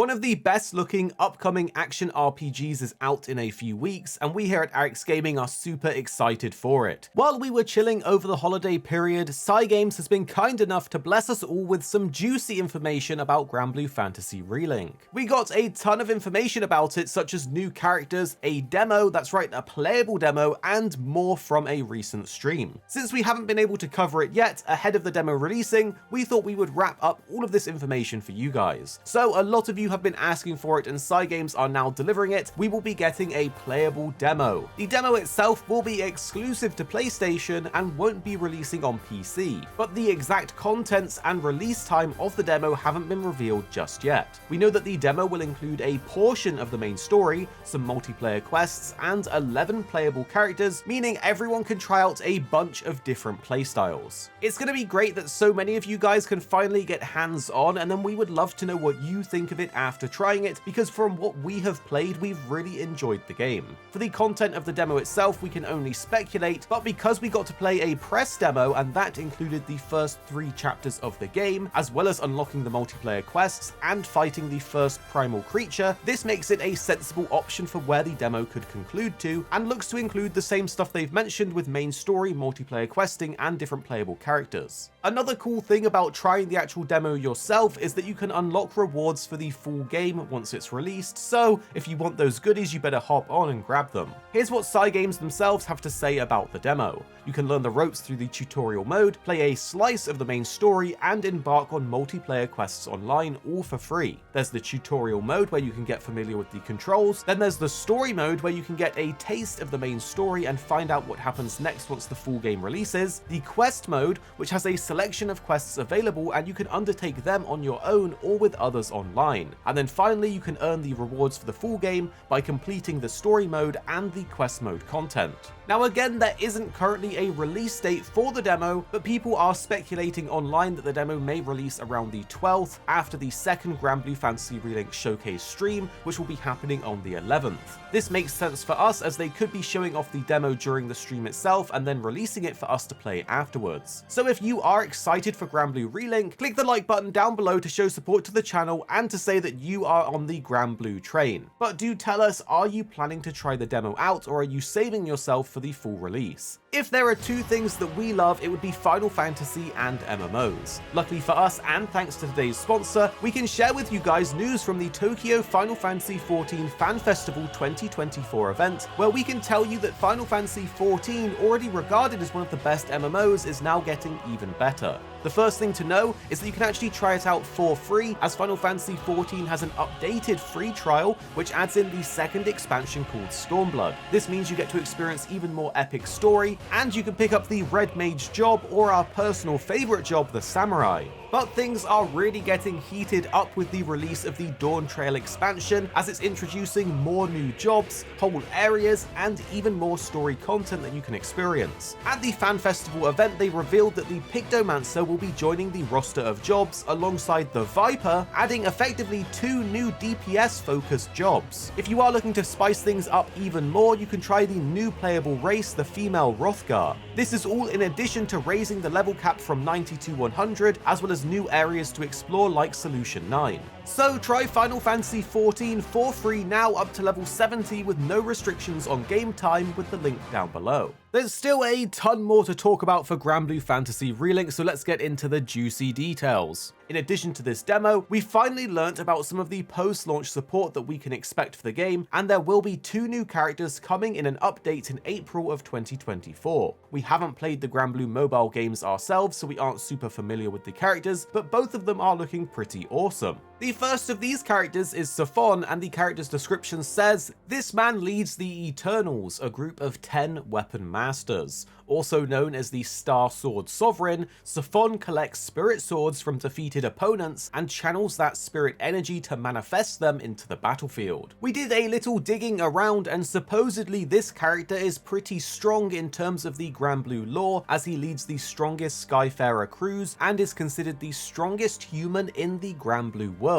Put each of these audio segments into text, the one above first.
One of the best looking upcoming action RPGs is out in a few weeks, and we here at Arix Gaming are super excited for it. While we were chilling over the holiday period, Cygames has been kind enough to bless us all with some juicy information about Granblue Fantasy Relink. We got a ton of information about it, such as new characters, a demo, that's right, a playable demo, and more from a recent stream. Since we haven't been able to cover it yet ahead of the demo releasing, we thought we would wrap up all of this information for you guys. So a lot of you have been asking for it, and Cygames are now delivering it. We will be getting a playable demo. The demo itself will be exclusive to PlayStation and won't be releasing on PC, but the exact contents and release time of the demo haven't been revealed just yet. We know that the demo will include a portion of the main story, some multiplayer quests, and 11 playable characters, meaning everyone can try out a bunch of different playstyles. It's going to be great that so many of you guys can finally get hands-on, and then we would love to know what you think of it after trying it, because from what we have played, we've really enjoyed the game. For the content of the demo itself, we can only speculate, but because we got to play a press demo, and that included the first 3 chapters of the game, as well as unlocking the multiplayer quests and fighting the first primal creature, this makes it a sensible option for where the demo could conclude to, and looks to include the same stuff they've mentioned with main story, multiplayer questing, and different playable characters. Another cool thing about trying the actual demo yourself is that you can unlock rewards for the full game once it's released, so if you want those goodies, you better hop on and grab them. Here's what Cygames themselves have to say about the demo. You can learn the ropes through the tutorial mode, play a slice of the main story, and embark on multiplayer quests online, all for free. There's the tutorial mode where you can get familiar with the controls, then there's the story mode where you can get a taste of the main story and find out what happens next once the full game releases, the quest mode, which has a selection of quests available and you can undertake them on your own or with others online, and then finally you can earn the rewards for the full game by completing the story mode and the quest mode content. Now again, there isn't currently a release date for the demo, but people are speculating online that the demo may release around the 12th after the second Granblue Fantasy Relink showcase stream, which will be happening on the 11th. This makes sense for us as they could be showing off the demo during the stream itself and then releasing it for us to play afterwards. So if you are excited for Granblue Relink, click the like button down below to show support to the channel and to say that you are on the Granblue train. But do tell us, are you planning to try the demo out, or are you saving yourself for the full release? If there are 2 things that we love, it would be Final Fantasy and MMOs. Luckily for us, and thanks to today's sponsor, we can share with you guys news from the Tokyo Final Fantasy XIV Fan Festival 2024 event, where we can tell you that Final Fantasy XIV, already regarded as one of the best MMOs, is now getting even better. The first thing to know is that you can actually try it out for free, as Final Fantasy XIV has an updated free trial which adds in the second expansion called Stormblood. This means you get to experience even more epic story, and you can pick up the Red Mage job or our personal favorite job, the Samurai. But things are really getting heated up with the release of the Dawn Trail expansion, as it's introducing more new jobs, whole areas, and even more story content that you can experience. At the Fan Festival event, they revealed that the Pictomancer will be joining the roster of jobs alongside the Viper, adding effectively 2 new DPS-focused jobs. If you are looking to spice things up even more, you can try the new playable race, the female Hrothgar. This is all in addition to raising the level cap from 90 to 100, as well as new areas to explore like Solution 9. So try Final Fantasy XIV for free now up to level 70 with no restrictions on game time with the link down below. There's still a ton more to talk about for Granblue Fantasy Relink, so let's get into the juicy details. In addition to this demo, we finally learnt about some of the post-launch support that we can expect for the game, and there will be 2 new characters coming in an update in April of 2024. We haven't played the Granblue mobile games ourselves, so we aren't super familiar with the characters, but both of them are looking pretty awesome. The first of these characters is Seofon, and the character's description says, "This man leads the Eternals, a group of 10 weapon masters. Also known as the Star Sword Sovereign, Seofon collects spirit swords from defeated opponents and channels that spirit energy to manifest them into the battlefield." We did a little digging around, and supposedly this character is pretty strong in terms of the Granblue lore, as he leads the strongest Skyfarer crews and is considered the strongest human in the Granblue world.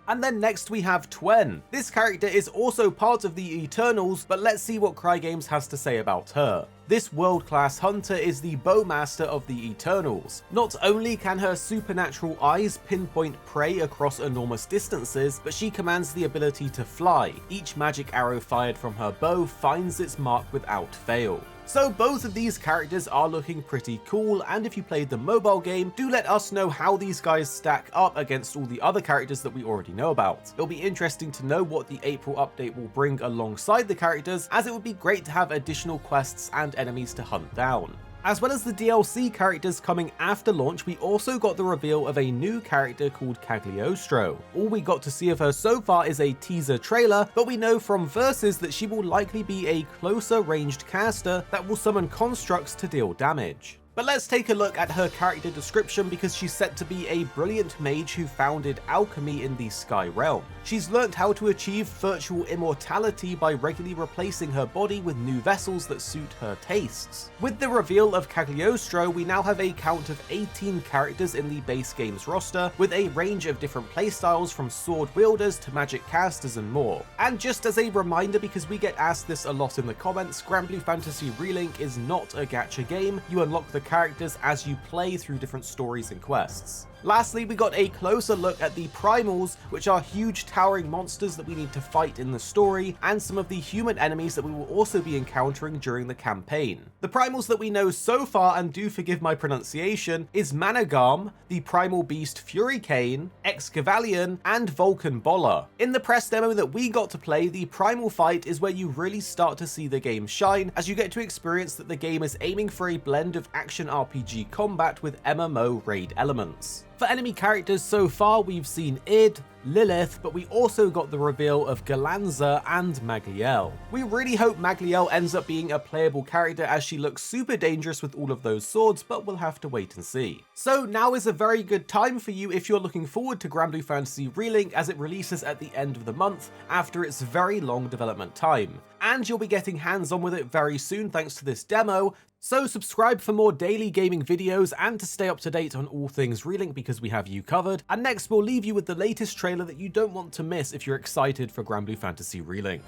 And then next we have Tweyen. This character is also part of the Eternals, but let's see what Crygames has to say about her. This world-class hunter is the bowmaster of the Eternals. Not only can her supernatural eyes pinpoint prey across enormous distances, but she commands the ability to fly. Each magic arrow fired from her bow finds its mark without fail. So both of these characters are looking pretty cool, and if you played the mobile game, do let us know how these guys stack up against all the other characters that we already know about. It'll be interesting to know what the April update will bring alongside the characters, as it would be great to have additional quests and enemies to hunt down. As well as the DLC characters coming after launch, we also got the reveal of a new character called Cagliostro. All we got to see of her so far is a teaser trailer, but we know from Versus that she will likely be a closer ranged caster that will summon constructs to deal damage. But let's take a look at her character description, because she's set to be a brilliant mage who founded alchemy in the Sky Realm. She's learnt how to achieve virtual immortality by regularly replacing her body with new vessels that suit her tastes. With the reveal of Cagliostro, we now have a count of 18 characters in the base game's roster, with a range of different playstyles from sword wielders to magic casters and more. And just as a reminder, because we get asked this a lot in the comments, Granblue Fantasy Relink is not a gacha game. You unlock the characters as you play through different stories and quests. Lastly, we got a closer look at the Primals, which are huge towering monsters that we need to fight in the story, and some of the human enemies that we will also be encountering during the campaign. The Primals that we know so far, and do forgive my pronunciation, is Managam, the Primal Beast Fury Cane, Excavalion, and Vulcan Bola. In the press demo that we got to play, the Primal fight is where you really start to see the game shine, as you get to experience that the game is aiming for a blend of action RPG combat with MMO raid elements. For enemy characters so far, we've seen Id, Lilith, but we also got the reveal of Galanza and Magliel. We really hope Magliel ends up being a playable character, as she looks super dangerous with all of those swords, but we'll have to wait and see. So now is a very good time for you if you're looking forward to Granblue Fantasy Relink, as it releases at the end of the month after its very long development time. And you'll be getting hands-on with it very soon thanks to this demo. So subscribe for more daily gaming videos and to stay up to date on all things Relink, because we have you covered. And next we'll leave you with the latest trailer that you don't want to miss if you're excited for Granblue Fantasy Relink.